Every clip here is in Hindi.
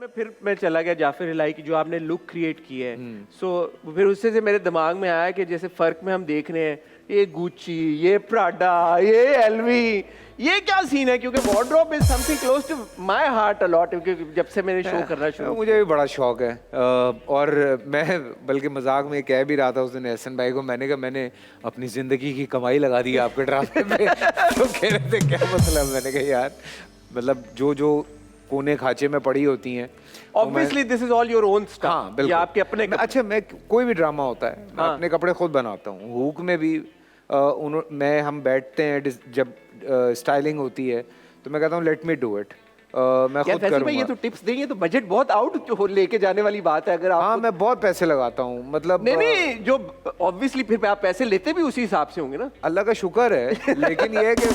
मैं चला गया जाफर इलाही की जो आपने लुक क्रिएट की है। सो फिर उससे से मेरे दिमाग में आया कि जैसे फर्क में हम देख रहे हैं ये गुच्ची, ये प्राडा, ये एलवी, ये क्या सीन है? क्योंकि wardrobe is something close to my heart a lot, क्योंकि जब से मैंने शो करना शुरू मुझे भी बड़ा शौक है और मैं बल्कि मजाक में कह भी रहा था उस दिन एहसन भाई को, मैंने कहा मैंने अपनी ज़िंदगी की कमाई लगा दी आपके ड्रामे पे। तो कह रहे थे क्या मतलब? मैंने कहा यार मतलब जो जो कोने खाचे में पड़ी होती हैं, obviously this is all your own stuff. हाँ बिल्कुल, आपके अपने अच्छा मैं कोई भी ड्रामा होता है मैं अपने कपड़े खुद बनाता हूँ। हुक में भी मैं हम बैठते हैं जब स्टाइलिंग होती है तो मैं कहता हूँ लेट मी डू इट, मैं खुद करूँगा। ये तो टिप्स देंगे तो बजट बहुत आउट लेके जाने वाली बात है। अगर आप हाँ मैं बहुत पैसे लगाता हूँ, मतलब नहीं जो ऑब्वियसली फिर आप पैसे लेते भी उसी हिसाब से होंगे ना। अल्लाह का शुक्र है, लेकिन ये है कि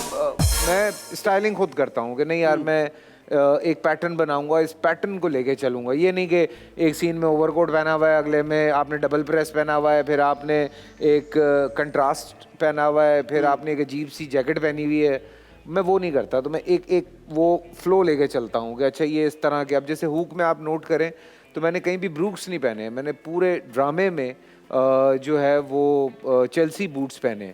मैं स्टाइलिंग खुद करता हूँ कि नहीं यार मैं एक पैटर्न बनाऊंगा, इस पैटर्न को लेके चलूंगा। ये नहीं कि एक सीन में ओवरकोट पहना हुआ है, अगले में आपने डबल प्रेस पहना हुआ है, फिर आपने एक कंट्रास्ट पहना हुआ है, फिर आपने एक अजीब सी जैकेट पहनी हुई है। मैं वो नहीं करता, तो मैं एक एक वो फ्लो लेके चलता हूँ कि अच्छा ये इस तरह के। अब जैसे हुक में आप नोट करें तो मैंने कहीं भी ब्रूक्स नहीं पहने, मैंने पूरे ड्रामे में जो है वो चेल्सी बूट्स पहने।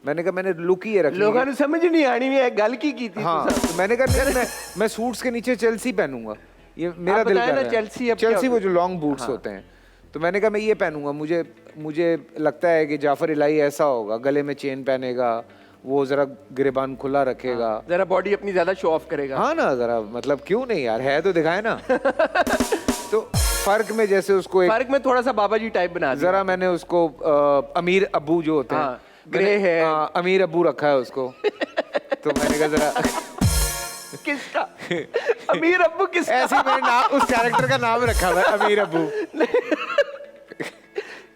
मैंने कहा मैंने लुक ही ये रखी, लोगों ने समझ नहीं आनी है गल की थी। हाँ तो मैंने कहा मैं सूट्स के नीचे चेल्सी पहनूंगा, ये मेरा दिल कर रहा है। चेल्सी वो जो लॉन्ग बूट्स होते हैं, तो मैंने कहा मैं ये पहनूंगा। मुझे लगता है कि जाफर इलाही ऐसा होगा, गले में चेन पहनेगा, वो जरा गिरेबान खुला रखेगा, जरा बॉडी अपनी ज्यादा शो ऑफ करेगा। हाँ ना, जरा मतलब क्यों नहीं यार, है तो दिखाए ना। तो फर्क में जैसे उसको एक फर्क में थोड़ा सा बाबा जी टाइप बना दिया। जरा मैंने उसको अमीर अब्बू जो होते हैं, ग्रे है, अमीर अब्बू रखा है उसको। तो मैंने कहा जरा किसका अमीर अब्बू किसका? ऐसे मैंने नाम उस कैरेक्टर का नाम रखा हुआ है अमीर अब्बू।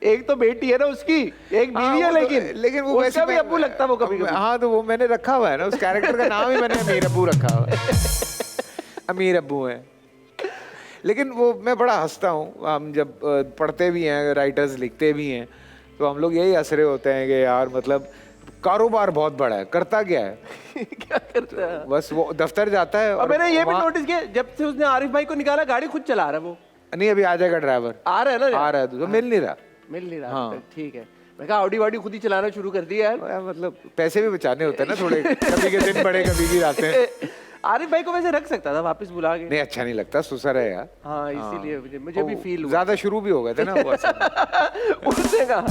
एक तो बेटी है ना उसकी, एक बीवी है, लेकिन वो वैसे भी अब्बू लगता है वो कभी कभी। हाँ तो वो मैंने रखा हुआ है ना, उस कैरेक्टर का नाम ही मैंने अमीर अब्बू रखा हुआ है। अमीर अब्बू है। लेकिन वो मैं बड़ा हंसता हूँ, हम जब पढ़ते भी हैं, राइटर्स लिखते भी हैं, तो हम लोग यही हंस रहे होते हैं कि यार मतलब कारोबार बहुत बड़ा है, करता क्या है? क्या करता है? बस वो दफ्तर जाता है। और मैंने ये भी नोटिस किया जब से उसने आरिफ भाई को निकाला, गाड़ी खुद चला रहा है वो। नहीं अभी आ जाएगा ड्राइवर, आ रहा है ना? आ रहा है तो मिल नहीं रहा। हाँ ठीक है। मैं कहा ऑडी वाडी खुद ही चलाना शुरू कर दिया यार। मतलब पैसे भी बचाने होते हैं ना थोड़े, कभी के दिन बड़े कभी की रातें। आरिफ भाई को वैसे रख सकता था वापस बुला के। नहीं अच्छा नहीं लगता, सुसर है यार। हाँ इसीलिए मुझे भी फील हुआ। ज्यादा शुरू भी हो गए थे ना वो। उसने कहा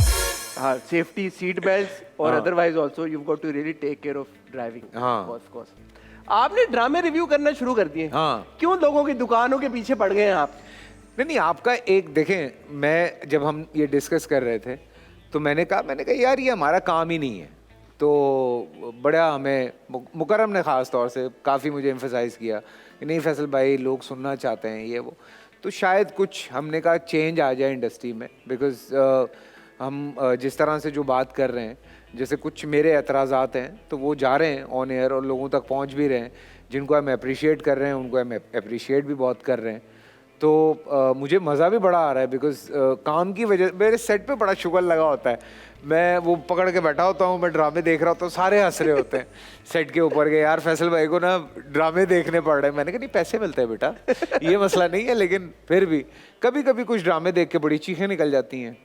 हाँ सेफ्टी, सीट बेल्ट और otherwise also you got to really take care of driving. Of course. आपने ड्रामे रिव्यू करना शुरू कर दिए। हाँ क्यों लोगों की दुकानों के पीछे पड़ गए हैं आप? नहीं आपका एक देखें, मैं जब हम ये डिस्कस कर रहे थे तो मैंने कहा यार ये हमारा काम ही नहीं है। तो बड़ा हमें मुकरम ने ख़ास तौर से काफ़ी मुझे एम्फसाइज़ किया कि नहीं फैसल भाई लोग सुनना चाहते हैं ये वो। तो शायद कुछ हमने कहा चेंज आ जाए इंडस्ट्री में, बिकॉज हम जिस तरह से जो बात कर रहे हैं, जैसे कुछ मेरे एतराज़ात हैं तो वो जा रहे हैं ऑन एयर और लोगों तक पहुंच भी रहे हैं। जिनको हम अप्रिशिएट कर रहे हैं उनको हम अप्रिशिएट भी बहुत कर रहे हैं। तो मुझे मज़ा भी बड़ा आ रहा है, बिकॉज काम की वजह मेरे सेट पे बड़ा शुगर लगा होता है। मैं वो पकड़ के बैठा होता हूँ, मैं ड्रामे देख रहा होता हूँ, सारे हंस रहे होते हैं सेट के ऊपर के यार फैसल भाई को ना ड्रामे देखने पड़ रहे हैं। मैंने कहा नहीं पैसे मिलते हैं बेटा, ये मसला नहीं है। लेकिन फिर भी कभी कभी कुछ ड्रामे देख के बड़ी चीखें निकल जाती हैं,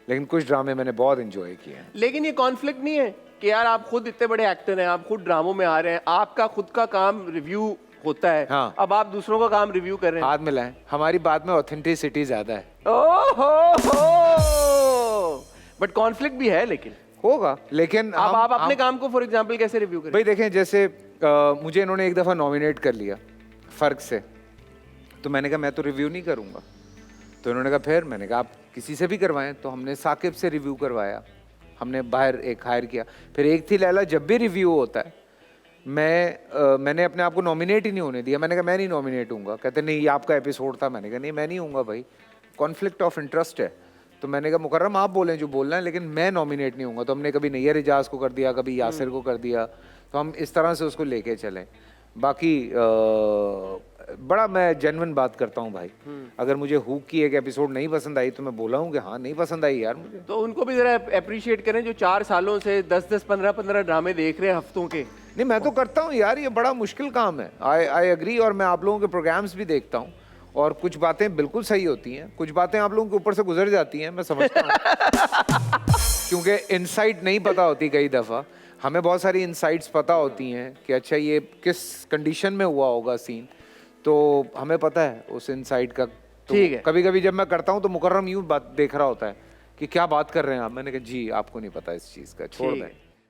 लेकिन कुछ ड्रामे मैंने बहुत इंजॉय किए हैं। लेकिन ये कॉन्फ्लिक्ट नहीं है कि यार आप खुद इतने बड़े एक्टर हैं, आप खुद ड्रामों में आ रहे हैं, आपका खुद का काम रिव्यू होता है। हाँ। अब आप दूसरों का काम रिव्यू कर रहे हैं। हाथ मिलाएं, हमारी बात में ऑथेंटिसिटी ज्यादा है। बट कॉन्फ्लिक्ट भी है, लेकिन होगा। लेकिन अब आप अपने काम को फॉर एग्जांपल कैसे रिव्यू करें? भाई देखें जैसे मुझे इन्होंने एक दफ़ा नॉमिनेट कर लिया फ़र्क से, तो मैंने कहा मैं तो रिव्यू नहीं करूँगा। तो इन्होंने कहा फिर? मैंने कहा आप किसी से भी करवाएं। तो हमने साकिब से रिव्यू करवाया, हमने बाहर एक हायर किया। फिर एक थी लैला, जब भी रिव्यू होता है मैंने अपने आप को नॉमिनेट ही नहीं होने दिया। मैंने कहा मैं नहीं नॉमिनेट हूँगा। कहते नहीं ये आपका एपिसोड था। मैंने कहा नहीं मैं नहीं हूँगा भाई, कॉन्फ्लिक्ट ऑफ इंटरेस्ट है। तो मैंने कहा मुकर्रम आप बोलें जो बोलना है, लेकिन मैं नॉमिनेट नहीं हूँगा। तो हमने कभी नैयर इजाज़ को कर दिया, कभी यासिर को कर दिया, तो हम इस तरह से उसको लेके चलें। बाकी बड़ा मैं जेन्युइन बात करता हूँ भाई। अगर मुझे हुक की एक एपिसोड नहीं पसंद आई तो मैं बोला हूँ कि हाँ नहीं पसंद आई यार मुझे। तो उनको भी जरा अप्रिशिएट करें जो 4 सालों से 10-10, 15-15 ड्रामे देख रहे हैं हफ्तों के। नहीं मैं तो करता हूँ यार, ये बड़ा मुश्किल काम है। I agree. और मैं आप लोगों के प्रोग्राम्स भी देखता हूँ और कुछ बातें बिल्कुल सही होती हैं, कुछ बातें आप लोगों के ऊपर से गुजर जाती हैं, मैं समझता हूँ। क्योंकि इनसाइट नहीं पता होती कई दफ़ा, हमें बहुत सारी इनसाइट्स पता होती हैं कि अच्छा ये किस कंडीशन में हुआ होगा सीन, तो हमें पता है उस इनसाइट का। तो ठीक है। कभी कभी जब मैं करता हूँ तो मुकर्रम यूँ बात देख रहा होता है कि क्या बात कर रहे हैं आप, मैंने कहा जी आपको नहीं पता इस चीज़ का, छोड़ ठीक दें। है।